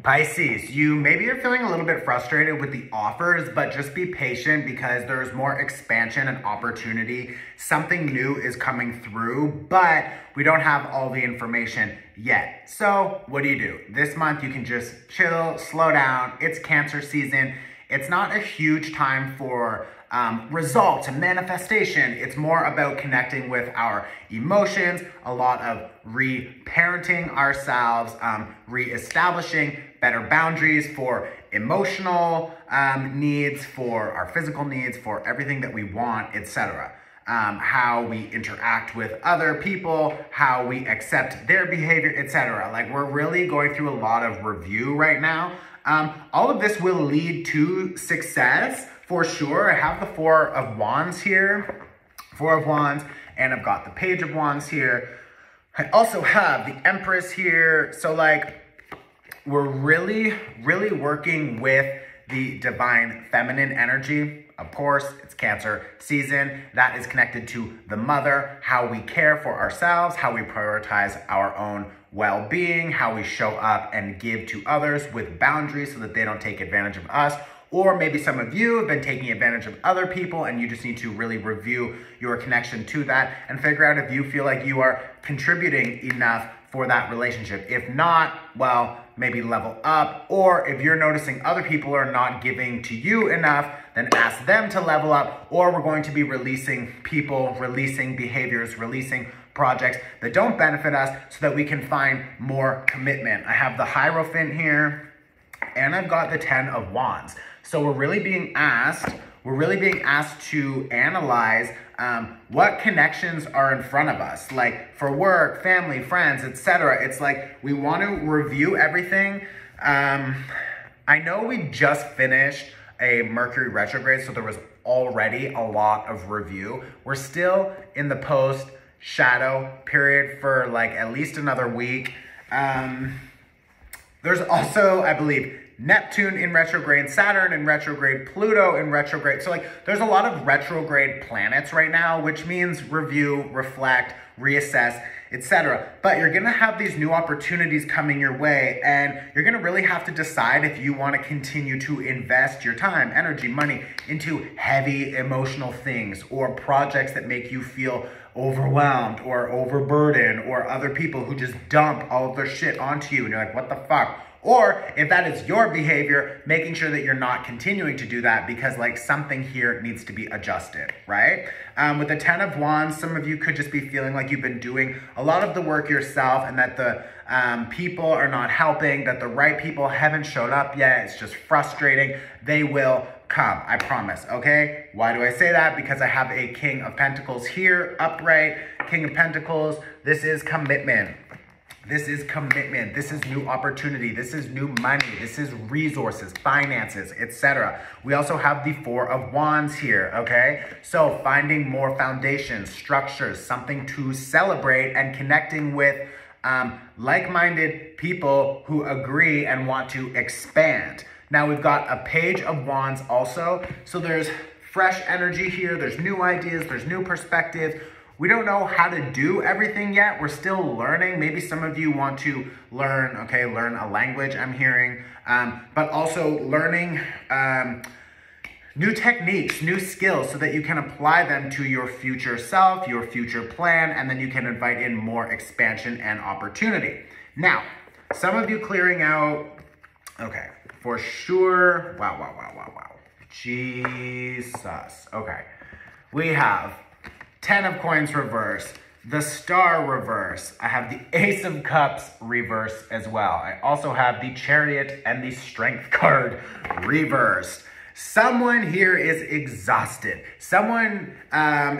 Pisces, maybe you're feeling a little bit frustrated with the offers, but just be patient because there's more expansion and opportunity. Something new is coming through, but we don't have all the information yet. So what do? This month you can just chill, slow down. It's Cancer season. It's not a huge time for results and manifestation. It's more about connecting with our emotions, a lot of re-parenting ourselves, re-establishing better boundaries for emotional needs, for our physical needs, for everything that we want, etc. How we interact with other people, how we accept their behavior, etc. Like, we're really going through a lot of review right now. All of this will lead to success for sure. I have the Four of Wands here, Four of Wands, and I've got the Page of Wands here. I also have the Empress here. So like, we're really working with the divine feminine energy. Of course, it's Cancer season. That is connected to the mother, how we care for ourselves, how we prioritize our own well-being, how we show up and give to others with boundaries so that they don't take advantage of us. Or maybe some of you have been taking advantage of other people and you just need to really review your connection to that and figure out if you feel like you are contributing enough for that relationship. If not, well, maybe level up. Or if you're noticing other people are not giving to you enough, then ask them to level up. Or we're going to be releasing people, releasing behaviors, releasing projects that don't benefit us so that we can find more commitment. I have the Hierophant here and I've got the Ten of Wands. So we're really being asked to analyze what connections are in front of us, like for work, family, friends, etc. It's like we want to review everything. I know we just finished a Mercury retrograde, so there was already a lot of review. We're still in the post shadow period for like at least another week. There's also, I believe, Neptune in retrograde, Saturn in retrograde, Pluto in retrograde. So like, there's a lot of retrograde planets right now, which means review, reflect, reassess, etc. But you're gonna have these new opportunities coming your way, and you're gonna really have to decide if you wanna continue to invest your time, energy, money into heavy emotional things or projects that make you feel overwhelmed or overburdened, or other people who just dump all of their shit onto you and you're like, what the fuck? Or if that is your behavior, making sure that you're not continuing to do that because like something here needs to be adjusted, right? With the Ten of Wands, some of you could just be feeling like you've been doing a lot of the work yourself and that the people are not helping, that the right people haven't showed up yet. It's just frustrating. They will come, I promise, okay? Why do I say that? Because I have a King of Pentacles here, upright. King of Pentacles, this is commitment. This is commitment. This is new opportunity. This is new money. This is resources, finances, etc. We also have the Four of Wands here, okay? So finding more foundations, structures, something to celebrate, and connecting with like-minded people who agree and want to expand. Now we've got a Page of Wands also. So there's fresh energy here. There's new ideas. There's new perspectives. We don't know how to do everything yet. We're still learning. Maybe some of you want to learn a language, I'm hearing, but also learning new techniques, new skills so that you can apply them to your future self, your future plan, and then you can invite in more expansion and opportunity. Now, some of you clearing out, okay, for sure. Wow. Jesus. Okay. We have 10 of Coins reverse, the Star reverse. I have the Ace of Cups reverse as well. I also have the Chariot and the Strength card reversed. Someone here is exhausted. Someone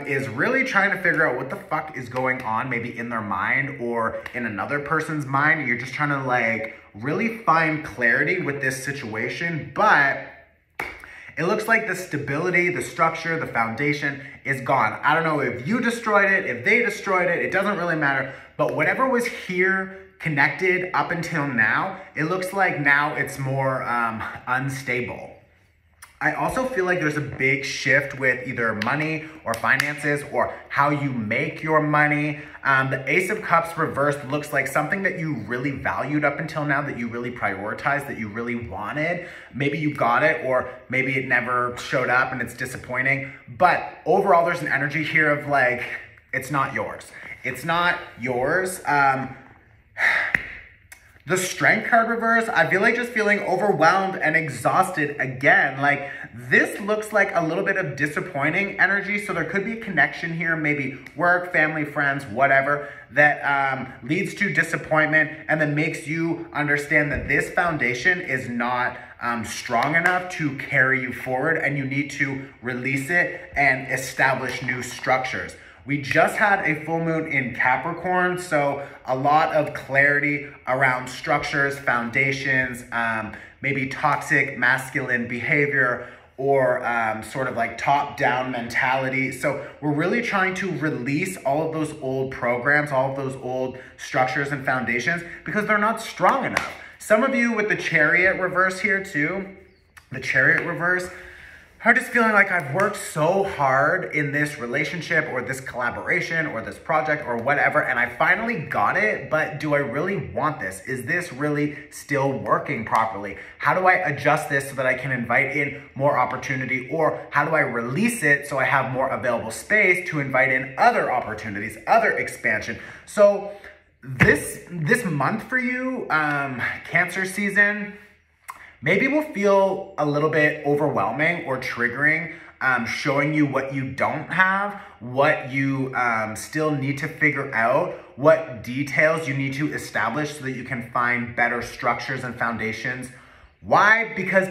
is really trying to figure out what the fuck is going on, maybe in their mind or in another person's mind. You're just trying to like really find clarity with this situation, but it looks like the stability, the structure, the foundation is gone. I don't know if you destroyed it, if they destroyed it, it doesn't really matter. But whatever was here connected up until now, it looks like now it's more unstable. I also feel like there's a big shift with either money or finances or how you make your money. The Ace of Cups reversed looks like something that you really valued up until now, that you really prioritized, that you really wanted. Maybe you got it, or maybe it never showed up and it's disappointing. But overall, there's an energy here of like, it's not yours. It's not yours. The Strength card reverse, I feel like just feeling overwhelmed and exhausted again. Like, this looks like a little bit of disappointing energy. So there could be a connection here, maybe work, family, friends, whatever, that leads to disappointment and then makes you understand that this foundation is not strong enough to carry you forward, and you need to release it and establish new structures. We just had a full moon in Capricorn, so a lot of clarity around structures, foundations, maybe toxic masculine behavior, or sort of like top-down mentality. So we're really trying to release all of those old programs, all of those old structures and foundations, because they're not strong enough. Some of you with the Chariot reverse here too, the Chariot reverse, are just feeling like I've worked so hard in this relationship or this collaboration or this project or whatever, and I finally got it, but do I really want this? Is this really still working properly? How do I adjust this so that I can invite in more opportunity, or how do I release it so I have more available space to invite in other opportunities, other expansion? So this month for you, Cancer season, maybe will feel a little bit overwhelming or triggering, showing you what you don't have, what you still need to figure out, what details you need to establish so that you can find better structures and foundations. Why? Because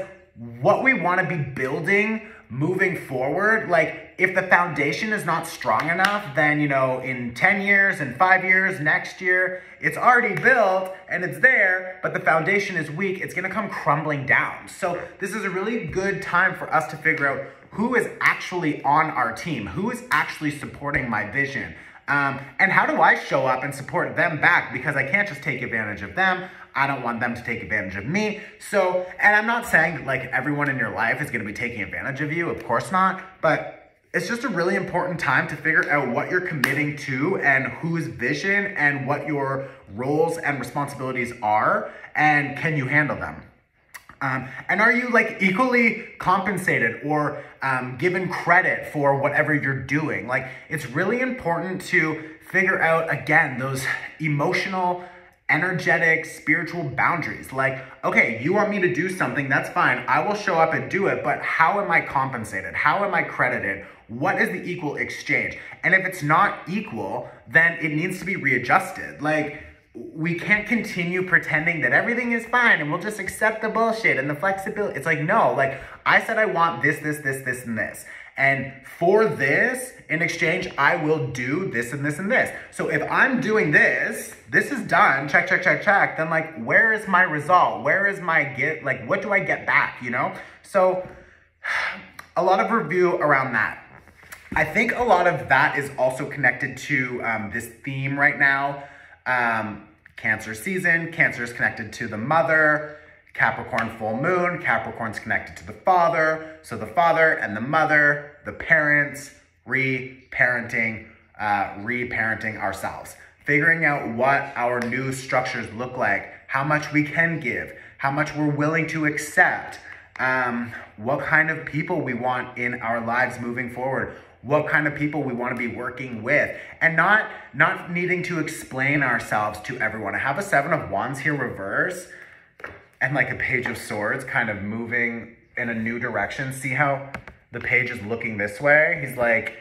what we want to be building moving forward, like if the foundation is not strong enough, then, you know, in 10 years, in 5 years, next year, it's already built and it's there, but the foundation is weak, it's going to come crumbling down. So this is a really good time for us to figure out who is actually on our team, who is actually supporting my vision. And how do I show up and support them back? Because I can't just take advantage of them. I don't want them to take advantage of me. So, and I'm not saying that like everyone in your life is going to be taking advantage of you. Of course not. But it's just a really important time to figure out what you're committing to and whose vision and what your roles and responsibilities are, and can you handle them? And are you like equally compensated or given credit for whatever you're doing? Like, it's really important to figure out, again, those emotional, energetic, spiritual boundaries. Like, okay, you want me to do something, that's fine. I will show up and do it, but how am I compensated? How am I credited? What is the equal exchange? And if it's not equal, then it needs to be readjusted. Like, we can't continue pretending that everything is fine and we'll just accept the bullshit and the flexibility. It's like, no, like I said, I want this, this, this, this, and this. And for this, in exchange, I will do this and this and this. So if I'm doing this, this is done, check, check, check, check, then like, where is my result? Where is my get, like, what do I get back, you know? So a lot of review around that. I think a lot of that is also connected to this theme right now. Cancer season, Cancer is connected to the mother, Capricorn full moon, Capricorn's connected to the father. So the father and the mother, the parents, reparenting ourselves. Figuring out what our new structures look like, how much we can give, how much we're willing to accept, what kind of people we want in our lives moving forward, what kind of people we want to be working with, and not needing to explain ourselves to everyone. I have a 7 of Wands here reverse and like a Page of Swords kind of moving in a new direction. See how the page is looking this way? He's like,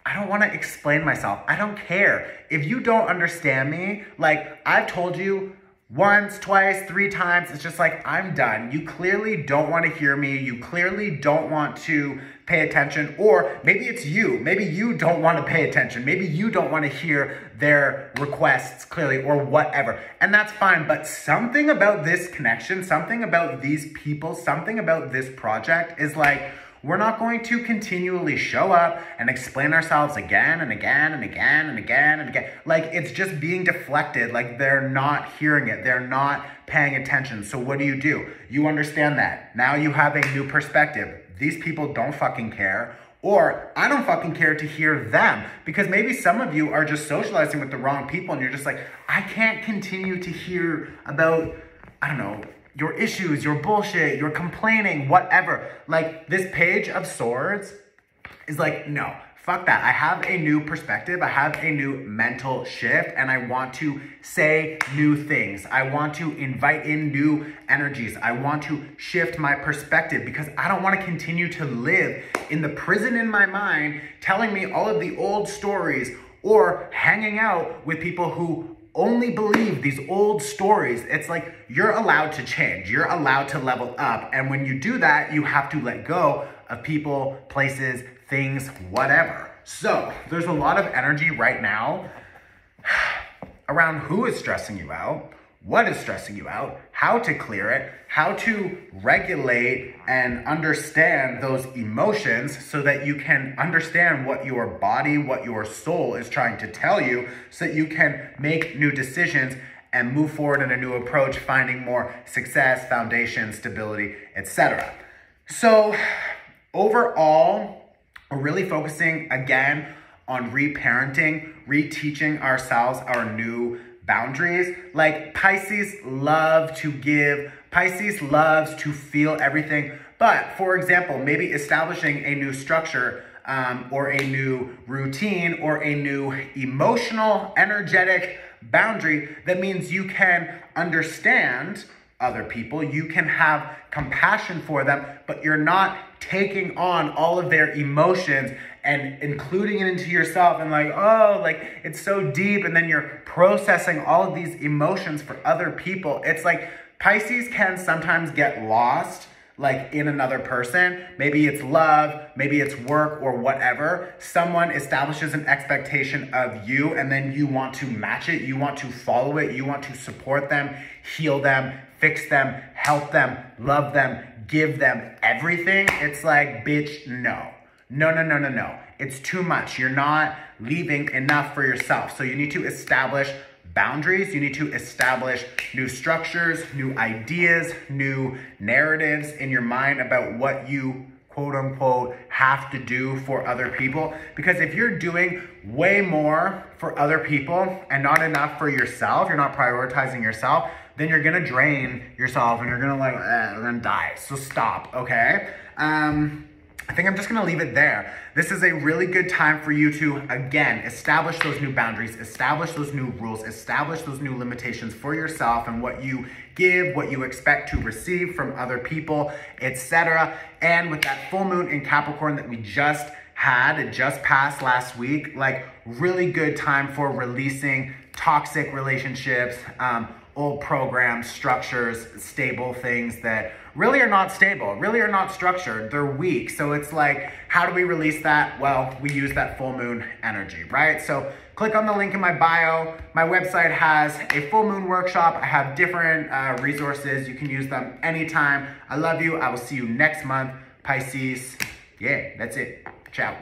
I don't want to explain myself. I don't care. If you don't understand me, like I've told you once, twice, 3 times, it's just like, I'm done. You clearly don't want to hear me. You clearly don't want to pay attention. Or maybe it's you. Maybe you don't want to pay attention. Maybe you don't want to hear their requests clearly or whatever. And that's fine. But something about this connection, something about these people, something about this project is like, We're not going to continually show up and explain ourselves again and again and again and again and again. Like, it's just being deflected. Like, they're not hearing it. They're not paying attention. So what do? You understand that. Now you have a new perspective. These people don't fucking care. Or I don't fucking care to hear them, because maybe some of you are just socializing with the wrong people and you're just like, I can't continue to hear about, I don't know, your issues, your bullshit, your complaining, whatever. Like, this Page of Swords is like, no, fuck that. I have a new perspective. I have a new mental shift, and I want to say new things. I want to invite in new energies. I want to shift my perspective, because I don't want to continue to live in the prison in my mind telling me all of the old stories, or hanging out with people who only believe these old stories. It's like, you're allowed to change. You're allowed to level up. And when you do that, you have to let go of people, places, things, whatever. So there's a lot of energy right now around who is stressing you out, what is stressing you out, how to clear it, how to regulate and understand those emotions so that you can understand what your body, what your soul is trying to tell you, so that you can make new decisions and move forward in a new approach, finding more success, foundation, stability, etc. So overall, we're really focusing again on reparenting, reteaching ourselves our new boundaries. Like, Pisces love to give, Pisces loves to feel everything. But for example, maybe establishing a new structure or a new routine or a new emotional, energetic boundary, that means you can understand other people, you can have compassion for them, but you're not taking on all of their emotions and including it into yourself and like, oh, like, it's so deep, and then you're processing all of these emotions for other people. It's like, Pisces can sometimes get lost, like, in another person. Maybe it's love, maybe it's work, or whatever. Someone establishes an expectation of you, and then you want to match it, you want to follow it, you want to support them, heal them, fix them, help them, love them, give them everything. It's like, bitch, no. No, no, no, no, no. It's too much. You're not leaving enough for yourself. So you need to establish boundaries. You need to establish new structures, new ideas, new narratives in your mind about what you, quote unquote, have to do for other people. Because if you're doing way more for other people and not enough for yourself, you're not prioritizing yourself, then you're gonna drain yourself and you're gonna like, you're gonna die. So stop, okay? I think I'm just gonna leave it there. This is a really good time for you to, again, establish those new boundaries, establish those new rules, establish those new limitations for yourself and what you give, what you expect to receive from other people, etc. And with that full moon in Capricorn that we just had, it just passed last week, like, really good time for releasing toxic relationships, old programs, structures, stable things that really are not stable, really are not structured, they're weak. So it's like, how do we release that? Well, we use that full moon energy, right? So click on the link in my bio. My website has a full moon workshop. I have different resources. You can use them anytime. I love you. I will see you next month. Pisces. Yeah, that's it. Ciao.